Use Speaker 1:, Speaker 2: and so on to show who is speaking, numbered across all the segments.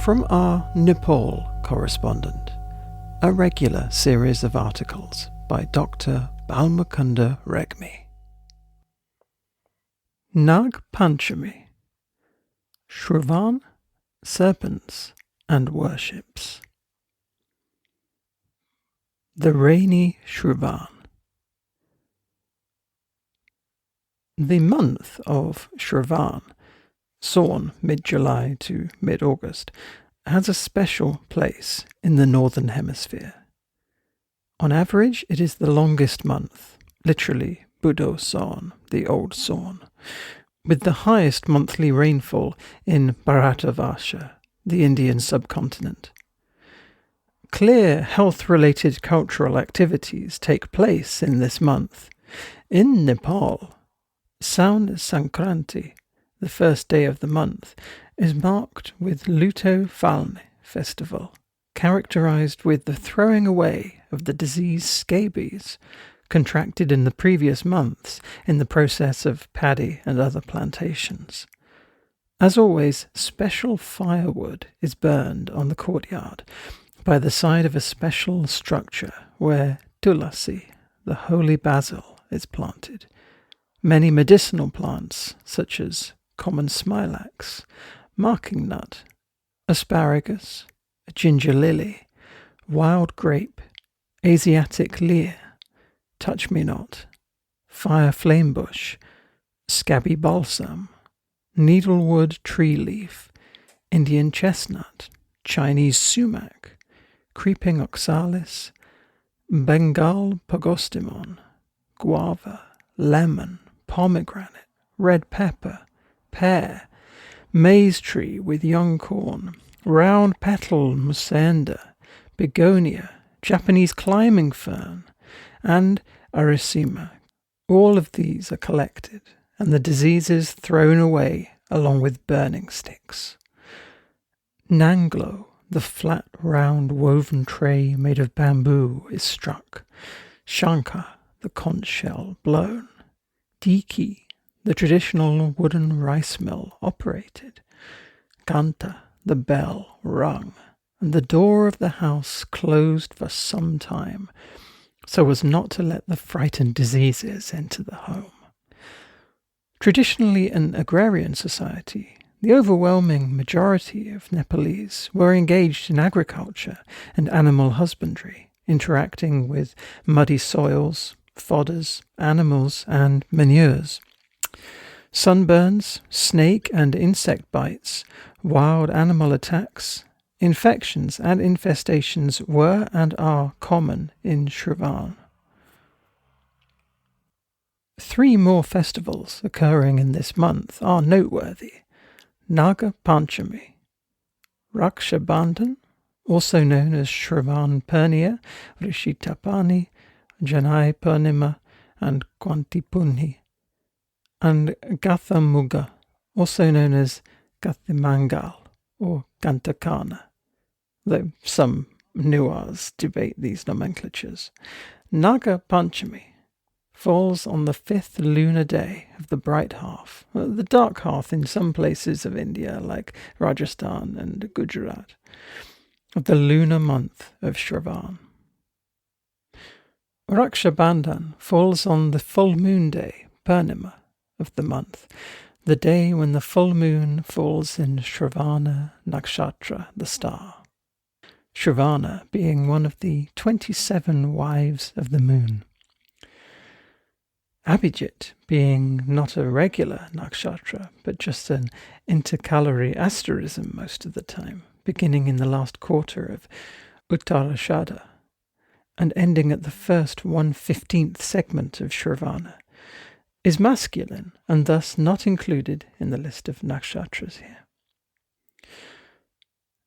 Speaker 1: From our Nepal correspondent, a regular series of articles by Dr Balmukunda Regmi. Nagpanchami, Shrawan, Serpents and Worships. The rainy Shrawan. The month of Shrawan, Sawn mid-July to mid-August, has a special place in the Northern Hemisphere. On average, it is the longest month, literally Budo Sawn, the Old Sawn, with the highest monthly rainfall in Bharatavarsha, the Indian subcontinent. Clear health-related cultural activities take place in this month. In Nepal, Sound Sankranti, the first day of the month, is marked with Luto Falne festival, characterized with the throwing away of the disease scabies contracted in the previous months in the process of paddy and other plantations. As always, special firewood is burned on the courtyard by the side of a special structure where tulasi, the holy basil, is planted. Many medicinal plants, such as common smilax, marking nut, asparagus, ginger lily, wild grape, Asiatic lyre, touch-me-not, fire flame bush, scabby balsam, needlewood tree leaf, Indian chestnut, Chinese sumac, creeping oxalis, Bengal pogostemon, guava, lemon, pomegranate, red pepper, pear, maize tree with young corn, round-petaled musenda, begonia, Japanese climbing fern, and arissima. All of these are collected, and the diseases thrown away along with burning sticks. Nanglo, the flat, round, woven tray made of bamboo, is struck. Shanka, the conch shell, blown. Diki, the traditional wooden rice mill, operated. Ganta, the bell, rung, and the door of the house closed for some time, so as not to let the frightened diseases into the home. Traditionally an agrarian society, the overwhelming majority of Nepalese were engaged in agriculture and animal husbandry, interacting with muddy soils, fodders, animals, and manures. Sunburns, snake and insect bites, wild animal attacks, infections and infestations were and are common in Shrawan. 3 more festivals occurring in this month are noteworthy. Nagpanchami, Raksha Bandhan, also known as Shravan Purniya, Rishitapani, Janai Purnima, and Kwantipunhi, and Gathamuga, also known as Gathimangal or Gantakana, though some Nuars debate these nomenclatures. Naga Panchami falls on the 5th lunar day of the bright half, the dark half in some places of India like Rajasthan and Gujarat, of the lunar month of Shravan. Raksha Bandhan falls on the full moon day, Purnima, of the month, the day when the full moon falls in Shravana Nakshatra, the star. Shravana being one of the 27 wives of the moon. Abhijit being not a regular nakshatra, but just an intercalary asterism most of the time, beginning in the last quarter of Uttarashada and ending at the first 1/15th segment of Shravana, is masculine and thus not included in the list of nakshatras here.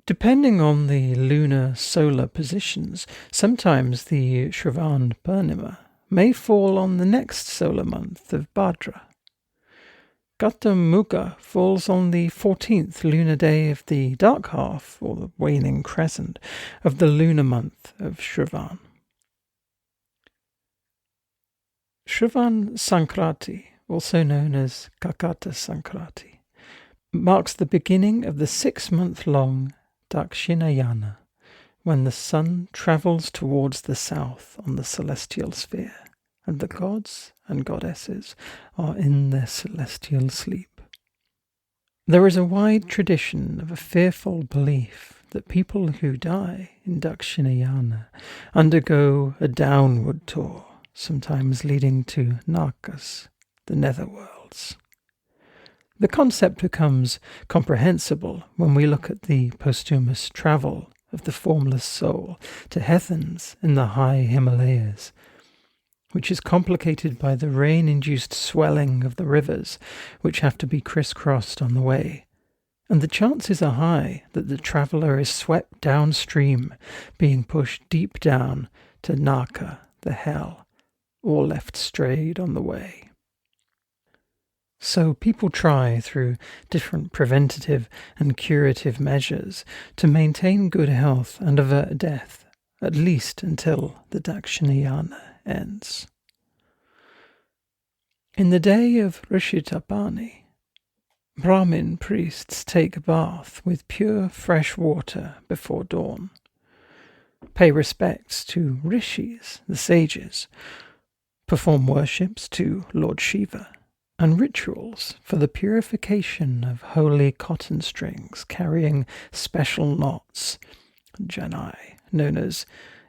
Speaker 1: Depending on the lunar-solar positions, sometimes the Shravan Purnima may fall on the next solar month of Bhadra. Gathamuga falls on the 14th lunar day of the dark half, or the waning crescent, of the lunar month of Shravan. Shravan Sankranti, also known as Kakata Sankranti, marks the beginning of the 6-month-long Dakshinayana, when the sun travels towards the south on the celestial sphere, and the gods and goddesses are in their celestial sleep. There is a wide tradition of a fearful belief that people who die in Dakshinayana undergo a downward tour, sometimes leading to Nakas, the netherworlds. The concept becomes comprehensible when we look at the posthumous travel of the formless soul to heathens in the high Himalayas, which is complicated by the rain-induced swelling of the rivers, which have to be crisscrossed on the way, and the chances are high that the traveller is swept downstream, being pushed deep down to Naka, the hell, or left strayed on the way. So people try, through different preventative and curative measures, to maintain good health and avert death, at least until the Dakshinayana ends. In the day of Rishitapani, Brahmin priests take a bath with pure fresh water before dawn, pay respects to rishis, the sages, perform worships to Lord Shiva, and rituals for the purification of holy cotton strings carrying special knots, janai, known as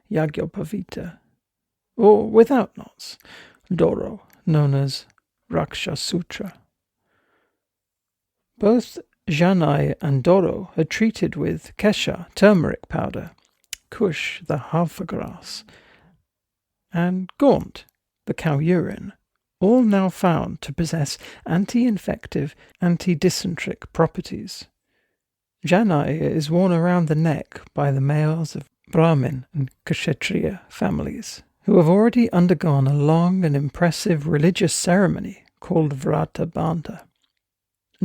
Speaker 1: Yagyopavita, or without knots, doro, known as Rakshasutra. Both janai and doro are treated with kesha, turmeric powder, kush, the halfa grass, and gaunt, the cow urine, all now found to possess anti-infective, anti-dysenteric properties. Janai is worn around the neck by the males of Brahmin and Kshatriya families, who have already undergone a long and impressive religious ceremony called Vrata Bandha.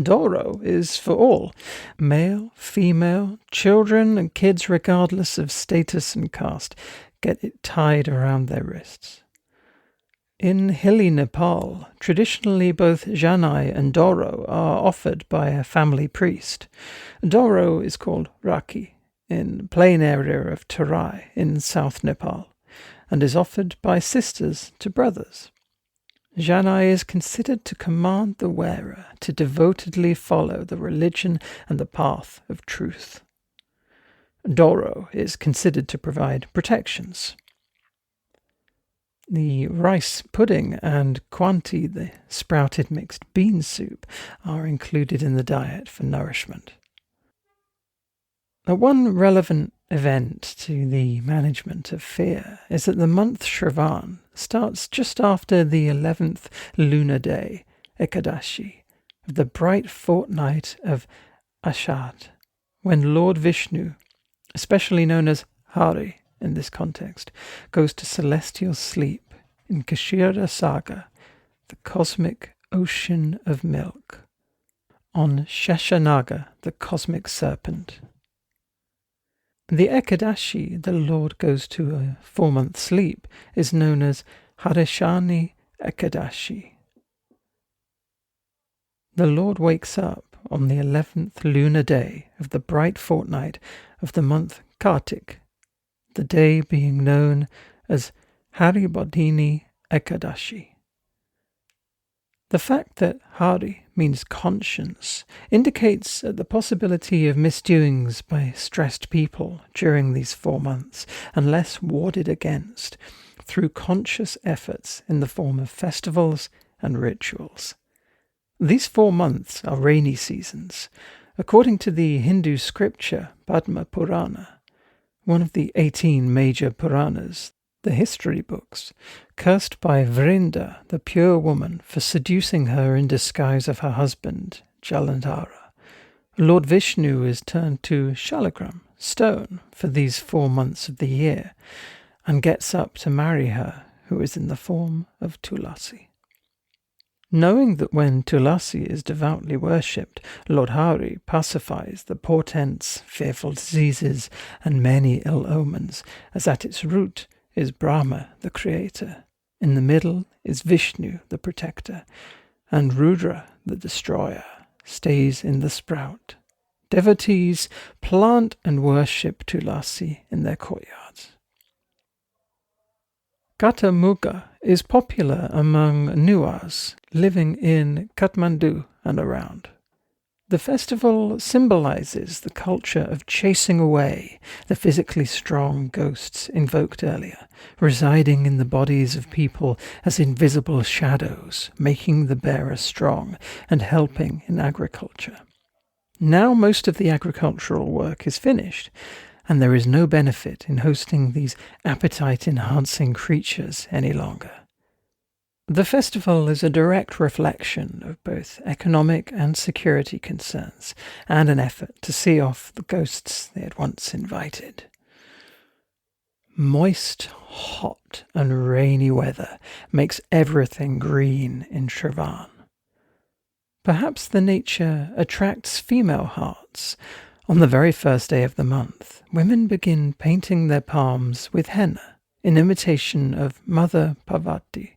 Speaker 1: Doro is for all, male, female, children and kids regardless of status and caste, get it tied around their wrists. In hilly Nepal, traditionally both janai and doro are offered by a family priest. Doro is called raki in the plain area of Terai in South Nepal, and is offered by sisters to brothers. Janai is considered to command the wearer to devotedly follow the religion and the path of truth. Doro is considered to provide protections. The rice pudding and kwanti, the sprouted mixed bean soup, are included in the diet for nourishment. Now, one relevant event to the management of fear is that the month Shrawan starts just after the 11th lunar day, Ekadashi, of the bright fortnight of Ashad, when Lord Vishnu, especially known as Hari in this context, goes to celestial sleep in Kshira Saga, the cosmic ocean of milk, on Sheshanaga, the cosmic serpent. The Ekadashi the Lord goes to a 4-month sleep is known as Harishani Ekadashi. The Lord wakes up on the 11th lunar day of the bright fortnight of the month Kartik, the day being known as Haribodhini Ekadashi. The fact that Hari means conscience indicates the possibility of misdoings by stressed people during these 4 months, unless warded against through conscious efforts in the form of festivals and rituals. These 4 months are rainy seasons. According to the Hindu scripture Padma Purana, one of the 18 major Puranas, the history books, cursed by Vrinda, the pure woman, for seducing her in disguise of her husband, Jalandhara. Lord Vishnu is turned to Shalagram, stone, for these 4 months of the year, and gets up to marry her, who is in the form of Tulasi. Knowing that when Tulasi is devoutly worshipped, Lord Hari pacifies the portents, fearful diseases, and many ill omens, as at its root is Brahma, the creator. In the middle is Vishnu, the protector, and Rudra, the destroyer, stays in the sprout, Devotees plant and worship tulasi in their courtyards. Katamuga is popular among Nuas living in Kathmandu and around. The festival symbolizes the culture of chasing away the physically strong ghosts invoked earlier, residing in the bodies of people as invisible shadows, making the bearer strong and helping in agriculture. Now most of the agricultural work is finished, and there is no benefit in hosting these appetite-enhancing creatures any longer. The festival is a direct reflection of both economic and security concerns, and an effort to see off the ghosts they had once invited. Moist, hot, and rainy weather makes everything green in Shrawan. Perhaps the nature attracts female hearts. On the very first day of the month, women begin painting their palms with henna, in imitation of Mother Parvati,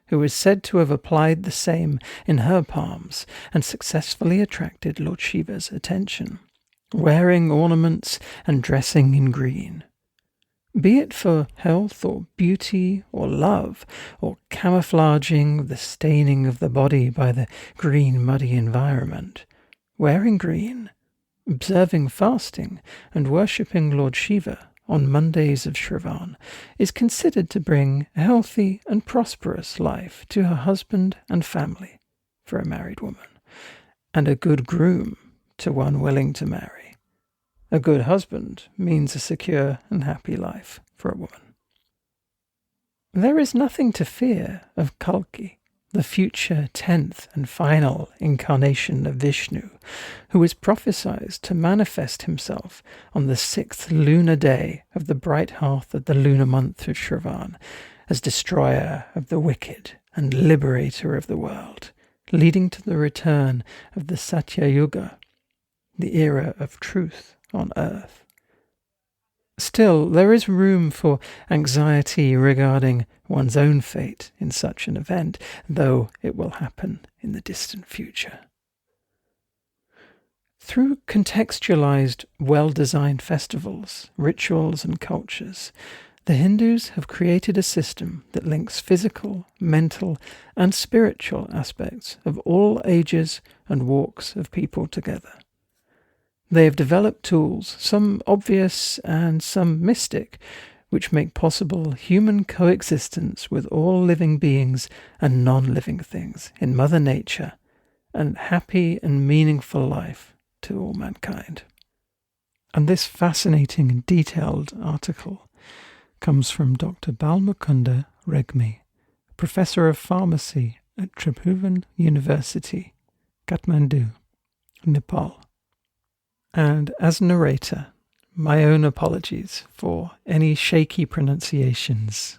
Speaker 1: who is said to have applied the same in her palms and successfully attracted Lord Shiva's attention, wearing ornaments and dressing in green. Be it for health or beauty or love, or camouflaging the staining of the body by the green muddy environment, wearing green, observing fasting and worshipping Lord Shiva on Mondays of Shravan is considered to bring a healthy and prosperous life to her husband and family for a married woman, and a good groom to one willing to marry. A good husband means a secure and happy life for a woman. There is nothing to fear of Kalki, the future 10th and final incarnation of Vishnu, who is prophesied to manifest himself on the 6th lunar day of the bright hearth of the lunar month of Shravan, as destroyer of the wicked and liberator of the world, leading to the return of the Satya Yuga, the era of truth on earth. Still, there is room for anxiety regarding one's own fate in such an event, though it will happen in the distant future. Through contextualized, well-designed festivals, rituals, and cultures, the Hindus have created a system that links physical, mental, and spiritual aspects of all ages and walks of people together. They have developed tools, some obvious and some mystic, which make possible human coexistence with all living beings and non-living things in Mother Nature, and happy and meaningful life to all mankind. And this fascinating and detailed article comes from Dr Balmukunda Regmi, Professor of Pharmacy at Tribhuvan University, Kathmandu, Nepal. And as narrator, my own apologies for any shaky pronunciations